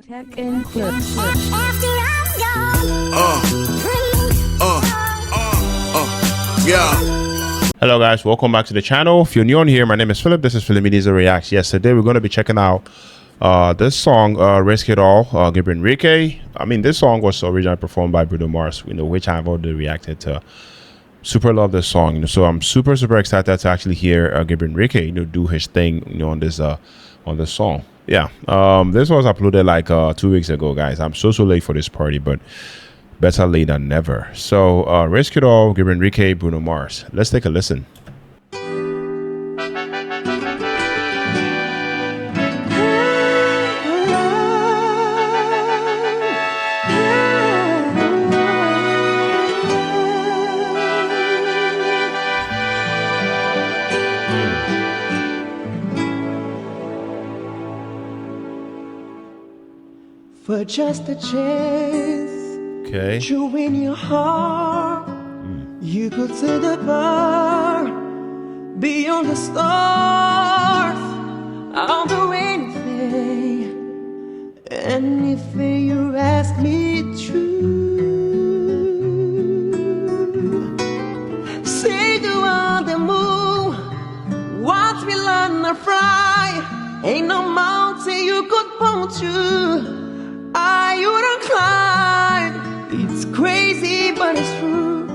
Tech and clips. Yeah. Hello guys, welcome back to the channel. If you're new on here, my name is Philip. This is Philiminizzyvlogs. Yes, today we're going to be checking out this song, Risk It All, Gabriel Henrique. I mean, this song was originally performed by Bruno Mars, which I've already reacted to. Super love this song, so I'm super excited to actually hear Gabriel Henrique, do his thing, on this song. Yeah, this was uploaded like 2 weeks ago, guys. I'm so late for this party, but better late than never. So Risk It All, Gabriel Henrique, Bruno Mars. Let's take a listen. For just a chance, Okay. to win your heart, you could set the bar beyond the stars. I'll do anything you ask me to. Say the on the moon, watch me learn to fly. Ain't no mountain you could point to. You don't climb. It's crazy, but it's true.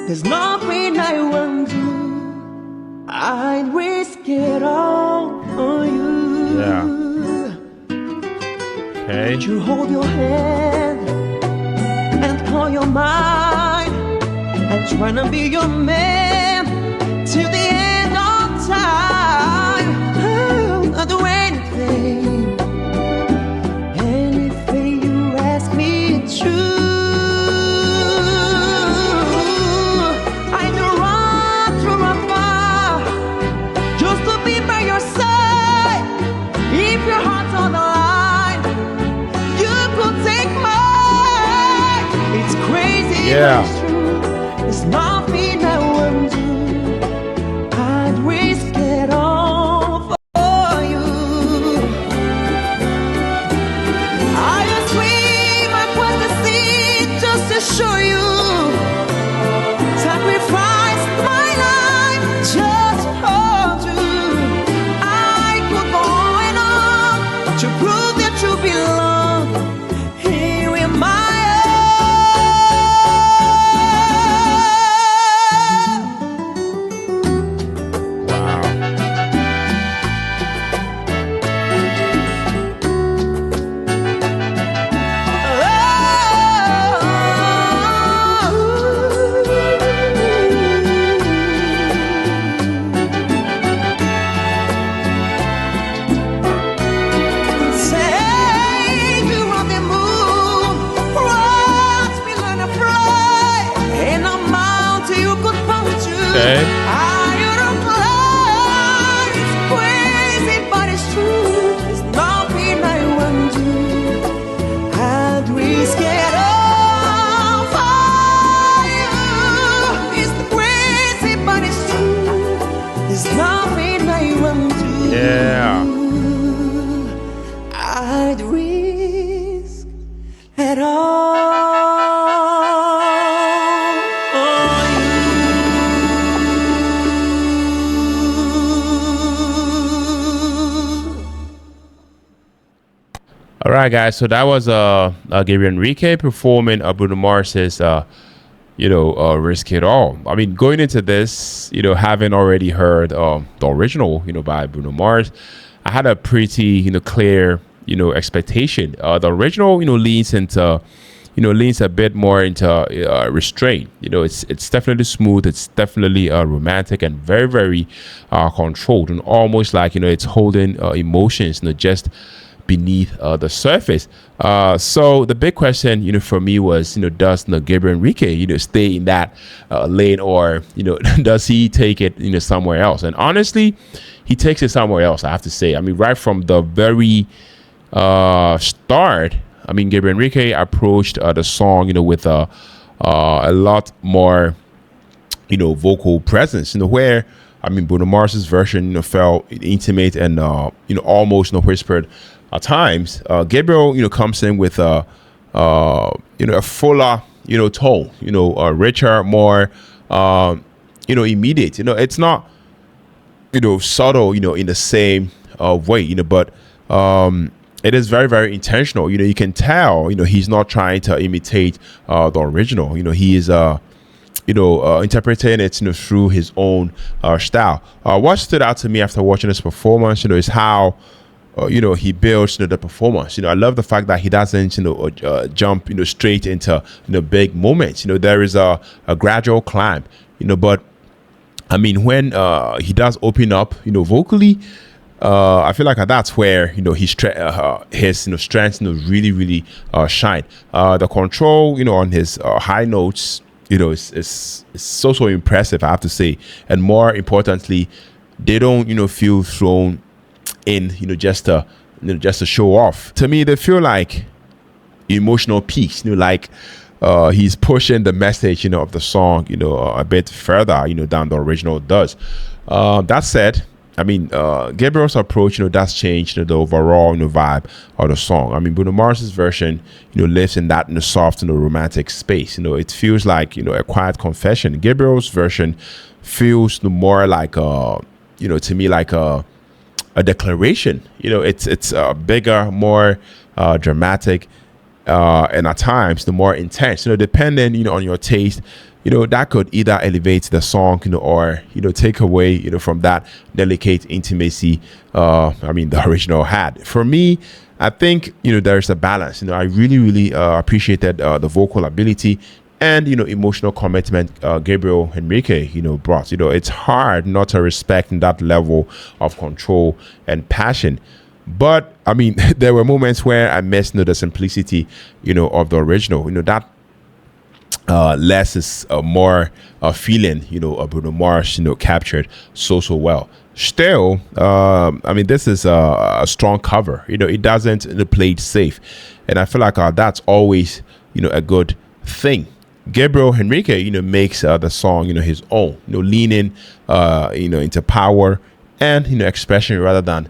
There's nothing I won't do. I'd risk it all for you. Yeah. Okay. To hold your hand and call your mind and try to be your man till the end of time. I'll do anything. Yeah. It's nothing I won't do. I'd risk it all for you. I just swim across the sea just to show you. Sacrifice my life just to hold you. I could go on to prove that you belong here in my. Okay. It's crazy, but it's true. There's nothing I won't do. I'd risk it all for you. It's crazy, but it's true. There's nothing I won't do. Yeah. I'd risk it all. All right, guys. So that was Gabriel Henrique performing Bruno Mars's Risk It All. I mean, going into this, having already heard the original, by Bruno Mars, I had a pretty clear expectation. The original leans into leans a bit more into restraint. It's definitely smooth. It's definitely romantic and very controlled, and almost like it's holding emotions, just beneath the surface. So the big question, for me was, does Gabriel Henrique, stay in that lane, or does he take it, somewhere else? And honestly, he takes it somewhere else. I have to say. I mean, right from the very start, I mean, Gabriel Henrique approached the song, with a lot more, vocal presence, where I mean, Bruno Mars's version, felt intimate and almost whispered at times, Gabriel, comes in with a fuller, tone, richer, more, immediate. It's not, subtle, in the same way, but it is very, very intentional. You can tell, he's not trying to imitate the original. He is interpreting it through his own style. What stood out to me after watching this performance, is how he builds the performance. I love the fact that he doesn't jump straight into big moments. There is a gradual climb, but I mean, when he does open up vocally, I feel like that's where his strengths really, really shine. The control on his high notes is so impressive, I have to say. And more importantly, they don't feel thrown in just to show off. To me, they feel like emotional peaks, like he's pushing the message of the song a bit further than the original does. That said, I mean, Gabriel's approach, does change the overall vibe of the song. I mean, Bruno Mars's version, lives in that soft romantic space. It feels like a quiet confession. Gabriel's version feels more like to me like a declaration. It's bigger, more dramatic, and at times the more intense. Depending on your taste, that could either elevate the song, or take away from that delicate intimacy the original had. For me, I think there's a balance. I really appreciated the vocal ability and emotional commitment Gabriel Henrique brought. It's hard not to respect that level of control and passion. But I mean, there were moments where I missed the simplicity of the original. That less is more feeling Bruno Mars captured so well. Still, I mean, this is a strong cover. It doesn't play it safe, and I feel like that's always a good thing. Gabriel Henrique makes the song his own, leaning into power and expression rather than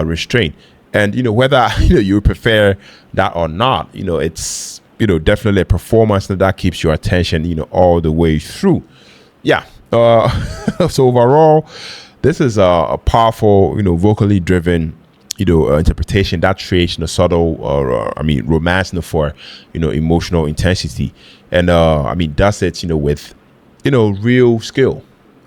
restraint. And whether you prefer that or not, it's definitely a performance that keeps your attention all the way through. Yeah. So overall, this is a powerful vocally driven interpretation that trades subtle romance for emotional intensity, and does it with real skill.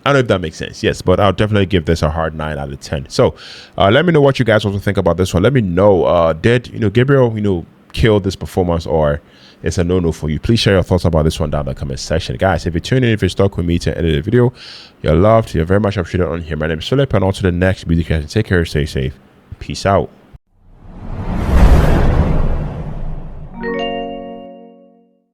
I don't know if that makes sense. Yes, but I'll definitely give this a hard 9 out of 10. So let me know what you guys also think about this one. Let me know, did Gabriel kill this performance, or it's a no-no for you? Please share your thoughts about this one down in the comment section. Guys, if you're tuning in, if you're stuck with me to edit the video, you're loved. You're very much appreciated on here. My name is Philip, and on to the next video. Take care, stay safe. Peace out.